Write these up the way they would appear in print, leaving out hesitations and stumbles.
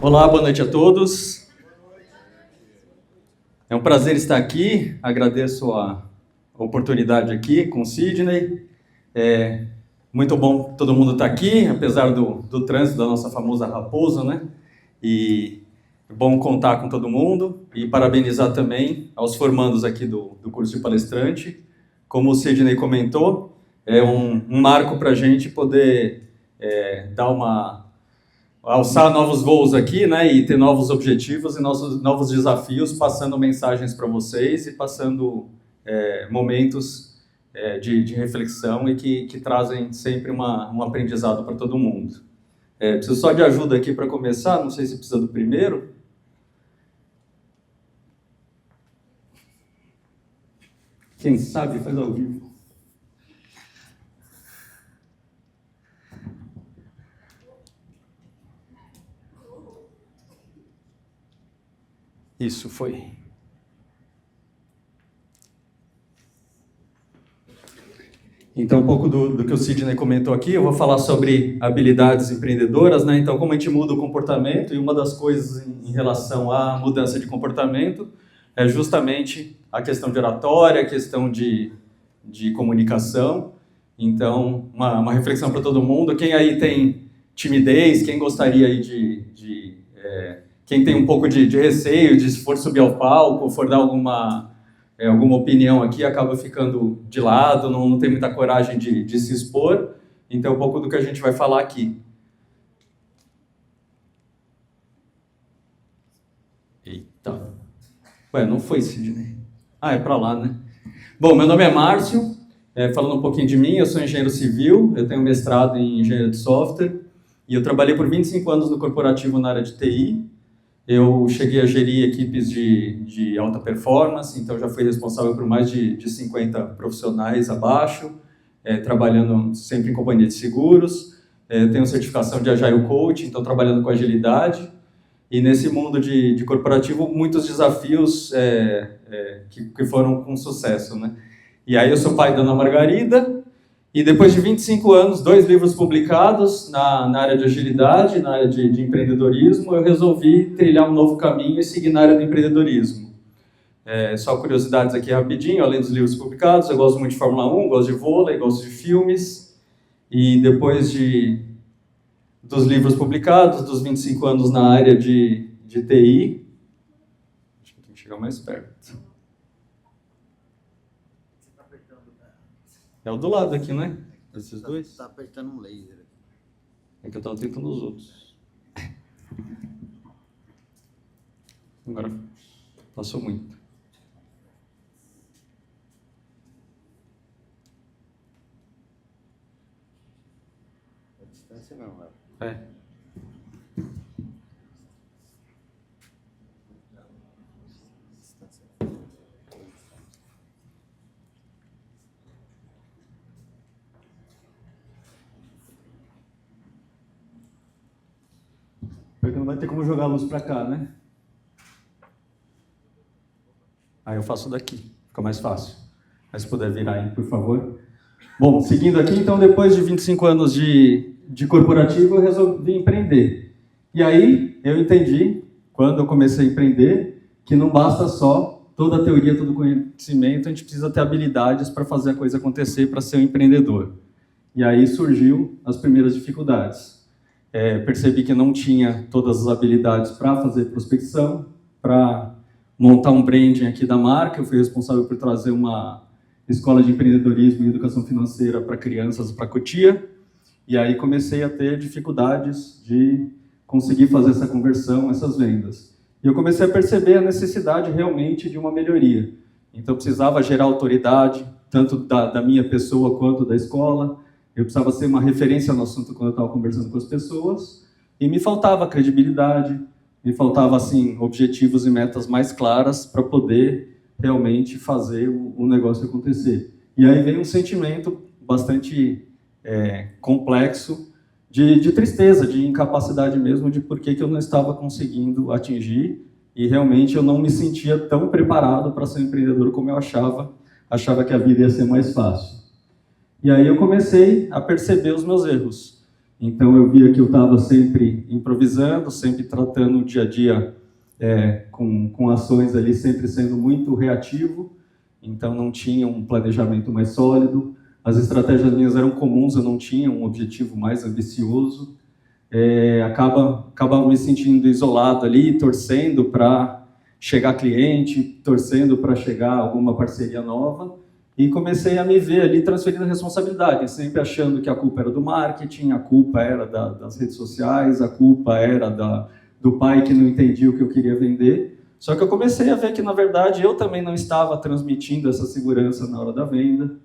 Olá, boa noite a todos. É um prazer estar aqui, agradeço a oportunidade aqui com o Sidney. É muito bom todo mundo estar aqui, apesar do trânsito da nossa famosa Raposa, né? E é bom contar com todo mundo e parabenizar também aos formandos aqui do curso de palestrante. Como o Sidney comentou, é um marco para a gente poder alçar novos voos aqui, né, e ter novos objetivos e novos desafios, passando mensagens para vocês e passando momentos de reflexão e que trazem sempre um aprendizado para todo mundo. Preciso só de ajuda aqui para começar, não sei se precisa do primeiro. Quem sabe faz ao vivo. Isso foi. Então, um pouco do que o Sidney comentou aqui, eu vou falar sobre habilidades empreendedoras, né? Então, como a gente muda o comportamento, e uma das coisas em relação à mudança de comportamento é justamente a questão de oratória, a questão de comunicação. Então, uma reflexão para todo mundo. Quem aí tem timidez, quem gostaria aí quem tem um pouco de receio, de se for subir ao palco, for dar alguma opinião aqui, acaba ficando de lado, não tem muita coragem de se expor. Então, um pouco do que a gente vai falar aqui. Eita. Ué, não foi, Sidney. É para lá, né? Bom, meu nome é Márcio. Falando um pouquinho de mim, eu sou engenheiro civil, eu tenho mestrado em engenharia de software, e eu trabalhei por 25 anos no corporativo na área de TI. Eu cheguei a gerir equipes de alta performance, então já fui responsável por mais de 50 profissionais abaixo, trabalhando sempre em companhia de seguros. Tenho certificação de Agile Coach, então trabalhando com agilidade. E nesse mundo de corporativo, muitos desafios que foram com sucesso, né? E aí eu sou pai da Ana Margarida, e depois de 25 anos, 2 livros publicados na área de agilidade, na área de empreendedorismo, eu resolvi trilhar um novo caminho e seguir na área do empreendedorismo. Só curiosidades aqui rapidinho, além dos livros publicados, eu gosto muito de Fórmula 1, gosto de vôlei, gosto de filmes, e depois dos livros publicados, dos 25 anos na área de TI, acho que tem que chegar mais perto. É o do lado aqui, né? Esses dois? Está apertando um laser. É que eu estava tentando os outros. Agora passou muito. A distância não, né? Porque não vai ter como jogar a luz para cá, né? Aí eu faço daqui, fica mais fácil. Mas se puder virar aí, por favor. Bom, seguindo aqui, então, depois de 25 anos de corporativo, eu resolvi empreender. E aí, eu entendi, quando eu comecei a empreender, que não basta só toda a teoria, todo o conhecimento, a gente precisa ter habilidades para fazer a coisa acontecer, para ser um empreendedor. E aí surgiu as primeiras dificuldades. Percebi que não tinha todas as habilidades para fazer prospecção, para montar um branding aqui da marca. Eu fui responsável por trazer uma escola de empreendedorismo e educação financeira para crianças para Cotia. E aí comecei a ter dificuldades de conseguir fazer essa conversão, essas vendas. E eu comecei a perceber a necessidade realmente de uma melhoria. Então eu precisava gerar autoridade, tanto da minha pessoa quanto da escola. Eu precisava ser uma referência no assunto quando eu estava conversando com as pessoas, e me faltava credibilidade, me faltava assim, objetivos e metas mais claras para poder realmente fazer o negócio acontecer. E aí veio um sentimento bastante complexo de tristeza, de incapacidade mesmo, de por que eu não estava conseguindo atingir, e realmente eu não me sentia tão preparado para ser um empreendedor como eu achava que a vida ia ser mais fácil. E aí eu comecei a perceber os meus erros. Então eu via que eu estava sempre improvisando, sempre tratando o dia a dia com ações ali, sempre sendo muito reativo, então não tinha um planejamento mais sólido, as estratégias minhas eram comuns, eu não tinha um objetivo mais ambicioso, acabava me sentindo isolado ali, torcendo para chegar cliente, torcendo para chegar alguma parceria nova, e comecei a me ver ali transferindo responsabilidade, sempre achando que a culpa era do marketing, a culpa era das redes sociais, a culpa era do pai que não entendia o que eu queria vender. Só que eu comecei a ver que, na verdade, eu também não estava transmitindo essa segurança na hora da venda.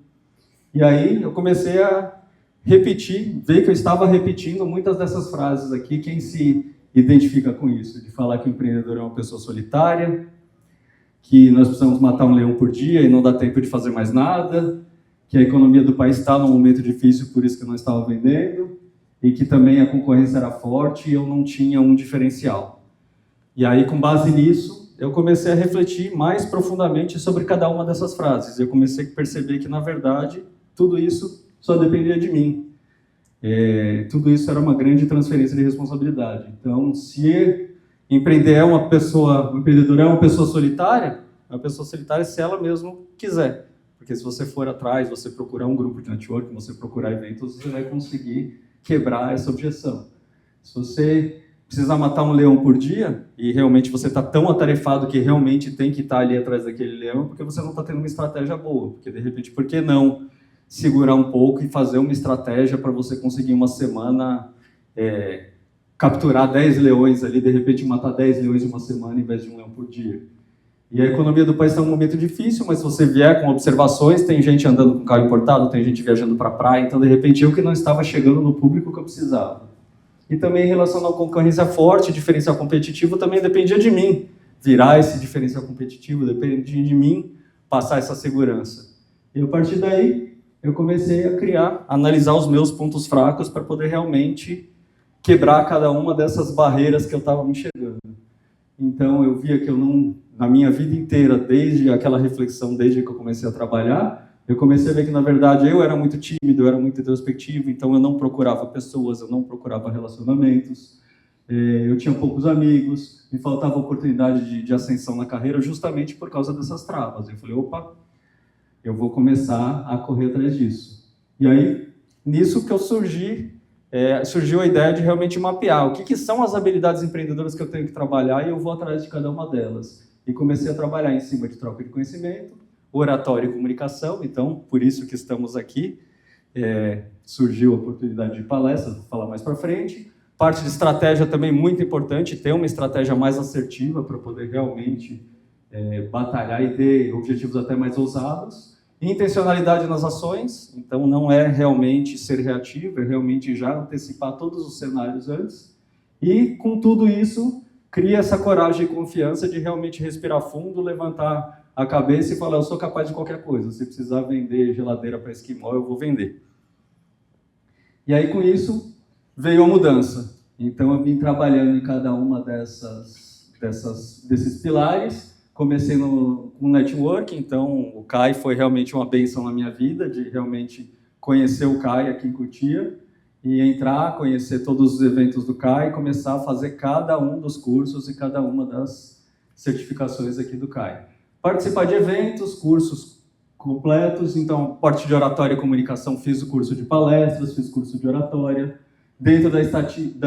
E aí eu comecei a repetir, ver que eu estava repetindo muitas dessas frases aqui. Quem se identifica com isso? De falar que o empreendedor é uma pessoa solitária, que nós precisamos matar um leão por dia e não dá tempo de fazer mais nada, que a economia do país está num momento difícil, por isso que eu não estava vendendo, e que também a concorrência era forte e eu não tinha um diferencial. E aí, com base nisso, eu comecei a refletir mais profundamente sobre cada uma dessas frases. Eu comecei a perceber que, na verdade, tudo isso só dependia de mim. Tudo isso era uma grande transferência de responsabilidade. Então, se empreender o empreendedor é uma pessoa solitária se ela mesmo quiser. Porque se você for atrás, você procurar um grupo de networking, você procurar eventos, você vai conseguir quebrar essa objeção. Se você precisar matar um leão por dia, e realmente você está tão atarefado que realmente tem que estar ali atrás daquele leão, porque você não está tendo uma estratégia boa. Porque, de repente, por que não segurar um pouco e fazer uma estratégia para você conseguir uma semana capturar 10 leões ali, de repente matar 10 leões em uma semana em vez de um leão por dia. E a economia do país está um momento difícil, mas se você vier com observações, tem gente andando com carro importado, tem gente viajando para a praia, então de repente eu que não estava chegando no público que eu precisava. E também em relação à concorrência forte, diferencial competitivo, também dependia de mim virar esse diferencial competitivo, dependia de mim passar essa segurança. E a partir daí eu comecei a analisar os meus pontos fracos para poder realmente quebrar cada uma dessas barreiras que eu estava me enxergando. Então, eu via que eu não, na minha vida inteira, desde aquela reflexão, desde que eu comecei a trabalhar, eu comecei a ver que, na verdade, eu era muito tímido, eu era muito introspectivo, então eu não procurava pessoas, eu não procurava relacionamentos, eu tinha poucos amigos, me faltava oportunidade de ascensão na carreira justamente por causa dessas travas. Eu falei, opa, eu vou começar a correr atrás disso. E aí, nisso que eu surgiu a ideia de realmente mapear o que são as habilidades empreendedoras que eu tenho que trabalhar e eu vou atrás de cada uma delas. E comecei a trabalhar em cima de troca de conhecimento, oratório e comunicação, então, por isso que estamos aqui. Surgiu a oportunidade de palestras, vou falar mais para frente. Parte de estratégia também muito importante, ter uma estratégia mais assertiva para poder realmente batalhar e ter objetivos até mais ousados. Intencionalidade nas ações, então não é realmente ser reativo, é realmente já antecipar todos os cenários antes. E com tudo isso, cria essa coragem e confiança de realmente respirar fundo, levantar a cabeça e falar, eu sou capaz de qualquer coisa, se precisar vender geladeira para esquimó, eu vou vender. E aí com isso veio a mudança. Então eu vim trabalhando em cada uma desses pilares. Comecei com networking, então o CAI foi realmente uma bênção na minha vida, de realmente conhecer o CAI aqui em Cotia, e entrar, conhecer todos os eventos do CAI, começar a fazer cada um dos cursos e cada uma das certificações aqui do CAI. Participar de eventos, cursos completos, então, parte de oratória e comunicação, fiz o curso de palestras, fiz o curso de oratória. Dentro da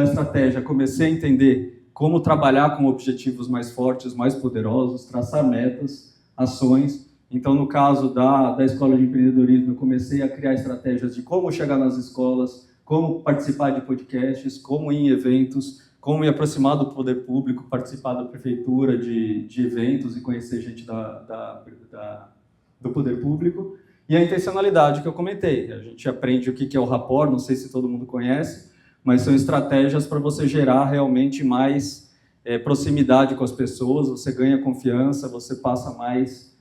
estratégia, comecei a entender como trabalhar com objetivos mais fortes, mais poderosos, traçar metas, ações. Então, no caso da Escola de Empreendedorismo, eu comecei a criar estratégias de como chegar nas escolas, como participar de podcasts, como ir em eventos, como me aproximar do poder público, participar da prefeitura, de eventos e conhecer gente do poder público. E a intencionalidade que eu comentei. A gente aprende o que é o rapport, não sei se todo mundo conhece, mas são estratégias para você gerar realmente mais proximidade com as pessoas, você ganha confiança, você passa mais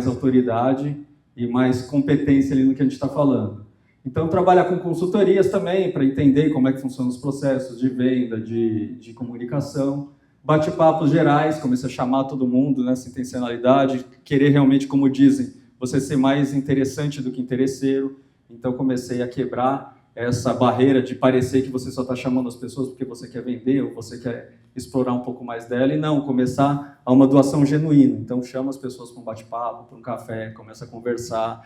autoridade e mais competência ali no que a gente está falando. Então, trabalhar com consultorias também, para entender como é que funcionam os processos de venda, de comunicação. Bate-papos gerais, comecei a chamar todo mundo nessa intencionalidade, querer realmente, como dizem, você ser mais interessante do que interesseiro. Então, comecei a quebrar essa barreira de parecer que você só está chamando as pessoas porque você quer vender ou você quer explorar um pouco mais dela, e não, começar a uma doação genuína. Então, chama as pessoas para um bate-papo, para um café, começa a conversar,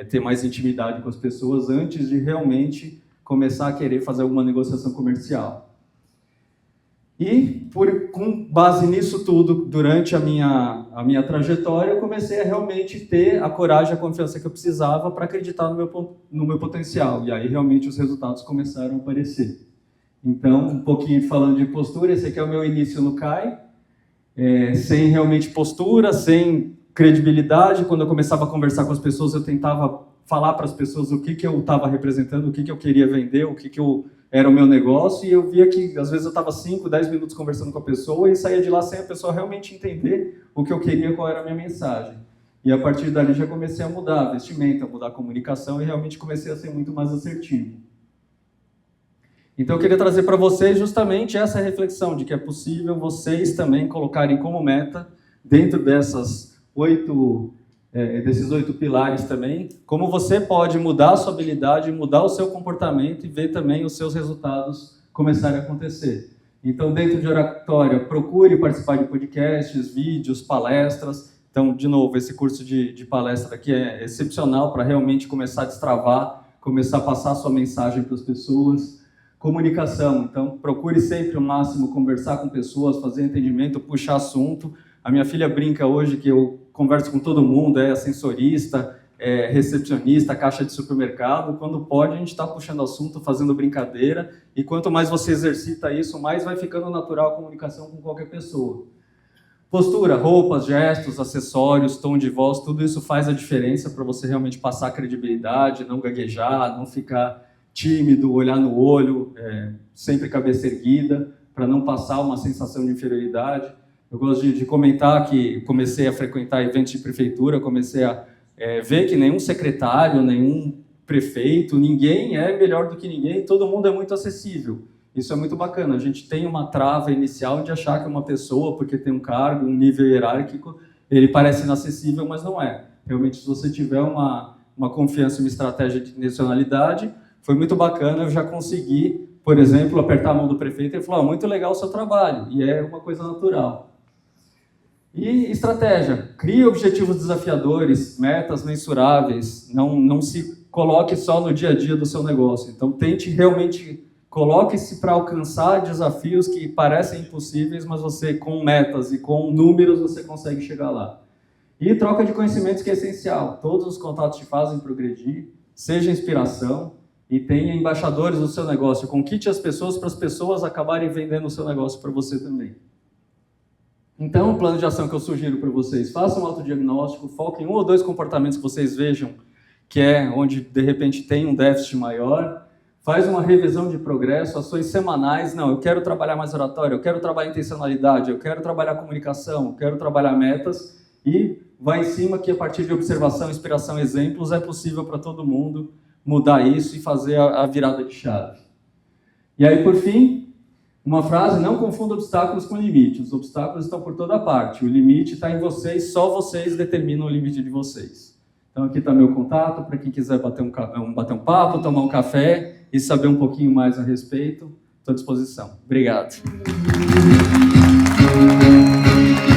ter mais intimidade com as pessoas antes de realmente começar a querer fazer alguma negociação comercial. E, com base nisso tudo, durante a minha trajetória, eu comecei a realmente ter a coragem, a confiança que eu precisava para acreditar no meu potencial. E aí, realmente, os resultados começaram a aparecer. Então, um pouquinho falando de postura, esse aqui é o meu início no CAI, sem realmente postura, sem credibilidade. Quando eu começava a conversar com as pessoas, eu tentava falar para as pessoas o que eu estava representando, o que eu queria vender, o que era o meu negócio, e eu via que às vezes eu estava 5, 10 minutos conversando com a pessoa e saía de lá sem a pessoa realmente entender o que eu queria, qual era a minha mensagem. E a partir dali já comecei a mudar a vestimenta, a mudar a comunicação e realmente comecei a ser muito mais assertivo. Então eu queria trazer para vocês justamente essa reflexão de que é possível vocês também colocarem como meta, dentro desses 8 pilares também, como você pode mudar a sua habilidade, mudar o seu comportamento e ver também os seus resultados começarem a acontecer. Então, dentro de oratória, procure participar de podcasts, vídeos, palestras. Então, de novo, esse curso de palestra aqui é excepcional para realmente começar a destravar, começar a passar a sua mensagem para as pessoas. Comunicação, então procure sempre o máximo conversar com pessoas, fazer entendimento, puxar assunto. A minha filha brinca hoje que eu converso com todo mundo, é ascensorista, é recepcionista, caixa de supermercado. Quando pode, a gente está puxando assunto, fazendo brincadeira, e quanto mais você exercita isso, mais vai ficando natural a comunicação com qualquer pessoa. Postura, roupas, gestos, acessórios, tom de voz, tudo isso faz a diferença para você realmente passar credibilidade, não gaguejar, não ficar tímido, olhar no olho, sempre cabeça erguida, para não passar uma sensação de inferioridade. Eu gosto de comentar que comecei a frequentar eventos de prefeitura, comecei a ver que nenhum secretário, nenhum prefeito, ninguém é melhor do que ninguém, todo mundo é muito acessível. Isso é muito bacana. A gente tem uma trava inicial de achar que uma pessoa, porque tem um cargo, um nível hierárquico, ele parece inacessível, mas não é. Realmente, se você tiver uma confiança e uma estratégia de intencionalidade, foi muito bacana, eu já consegui, por exemplo, apertar a mão do prefeito e falar, muito legal o seu trabalho, e é uma coisa natural. E estratégia, crie objetivos desafiadores, metas mensuráveis, não se coloque só no dia a dia do seu negócio. Então, tente realmente, coloque-se para alcançar desafios que parecem impossíveis, mas você, com metas e com números, você consegue chegar lá. E troca de conhecimentos, que é essencial. Todos os contatos te fazem progredir, seja inspiração, e tenha embaixadores do seu negócio. Conquiste as pessoas para as pessoas acabarem vendendo o seu negócio para você também. Então, o plano de ação que eu sugiro para vocês, façam um autodiagnóstico, foquem em 1 ou 2 comportamentos que vocês vejam que é onde, de repente, tem um déficit maior, faz uma revisão de progresso, ações semanais. Não, eu quero trabalhar mais oratória, eu quero trabalhar intencionalidade, eu quero trabalhar comunicação, eu quero trabalhar metas, e vai em cima que, a partir de observação, inspiração, exemplos, é possível para todo mundo mudar isso e fazer a virada de chave. E aí, por fim, uma frase: não confunda obstáculos com limites. Os obstáculos estão por toda parte. O limite está em vocês, só vocês determinam o limite de vocês. Então, aqui está meu contato, para quem quiser bater um papo, tomar um café e saber um pouquinho mais a respeito, estou à disposição. Obrigado.